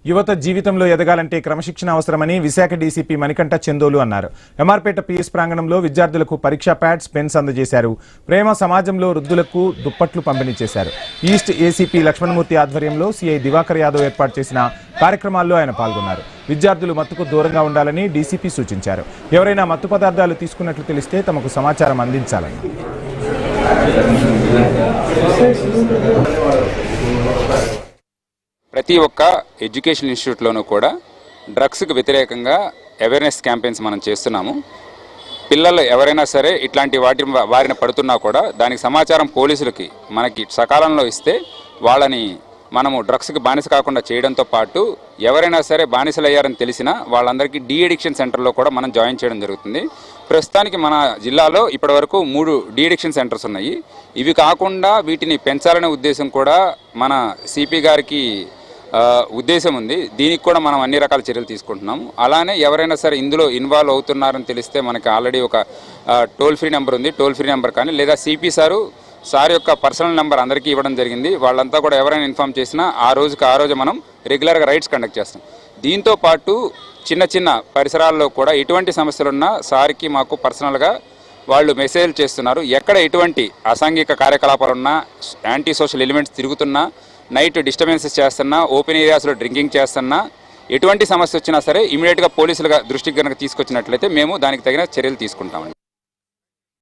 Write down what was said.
యువత జీవితంలో ఎదగాలంటే క్రమశిక్షణ అవసరమని విశాఖ డీసీపీ మణికంఠ చందోలు అన్నారు. ఎంఆర్పేట పీఎస్ ప్రాంగణంలో విద్యార్థులకు పరీక్షా ప్యాడ్స్, పెన్స్ అందజేశారు. ప్రేమ సమాజంలో వృద్ధులకు దుప్పట్లు పంపిణీ చేశారు. ఈస్ట్ ఏసీపీ లక్ష్మణమూర్తి ఆధ్వర్యంలో సిఐ దివాకర్ యాదవ్ ఏర్పాటు చేసిన కార్యక్రమాల్లో ఆయన పాల్గొన్నారు. విద్యార్థులు మత్తుకు దూరంగా ఉండాలని డీసీపీ సూచించారు. ఎవరైనా మత్తు పదార్థాలు తీసుకున్నట్లు తెలిస్తే తమకు సమాచారం అందించాలని. ప్రతి ఒక్క ఎడ్యుకేషన్ ఇన్స్టిట్యూట్లోనూ కూడా డ్రగ్స్కి వ్యతిరేకంగా అవేర్నెస్ క్యాంపెయిన్స్ మనం చేస్తున్నాము. పిల్లలు ఎవరైనా సరే ఇట్లాంటి వారిని పడుతున్నా కూడా దానికి సమాచారం పోలీసులకి మనకి సకాలంలో ఇస్తే వాళ్ళని మనము డ్రగ్స్కి బానిస కాకుండా చేయడంతో పాటు ఎవరైనా సరే బానిసలయ్యారని తెలిసినా వాళ్ళందరికీ డీ అడిక్షన్ సెంటర్లో కూడా మనం జాయిన్ చేయడం జరుగుతుంది. ప్రస్తుతానికి మన జిల్లాలో ఇప్పటివరకు 3 డీ అడిక్షన్ సెంటర్స్ ఉన్నాయి. ఇవి కాకుండా వీటిని పెంచాలనే ఉద్దేశం కూడా మన సిపి గారికి ఉద్దేశం ఉంది. దీనికి కూడా మనం అన్ని రకాల చర్యలు తీసుకుంటున్నాము. అలానే ఎవరైనా సరే ఇందులో ఇన్వాల్వ్ అవుతున్నారని తెలిస్తే మనకి ఆల్రెడీ ఒక టోల్ ఫ్రీ నెంబర్ ఉంది. టోల్ ఫ్రీ నెంబర్ కానీ లేదా సిపి సార్ యొక్క పర్సనల్ నెంబర్ అందరికీ ఇవ్వడం జరిగింది. వాళ్ళంతా కూడా ఎవరైనా ఇన్ఫామ్ చేసినా ఆ రోజు మనం రెగ్యులర్గా రైడ్స్ కండక్ట్ చేస్తాం. దీంతో పాటు చిన్న చిన్న పరిసరాల్లో కూడా ఎటువంటి సమస్యలున్నా సార్కి మాకు పర్సనల్గా వాళ్ళు మెసేజ్లు చేస్తున్నారు. ఎక్కడ ఎటువంటి అసాంఘిక కార్యకలాపాలున్నా, యాంటీ సోషల్ ఎలిమెంట్స్ తిరుగుతున్నా, నైట్ డిస్టర్బెన్సెస్ చేస్తున్నా, ఓపెన్ ఏరియాస్లో డ్రింకింగ్ చేస్తున్నా, ఎటువంటి సమస్య వచ్చినా సరే ఇమీడియట్గా పోలీసులుగా దృష్టికి కనుక తీసుకొచ్చినట్లయితే మేము దానికి తగిన చర్యలు తీసుకుంటామండి.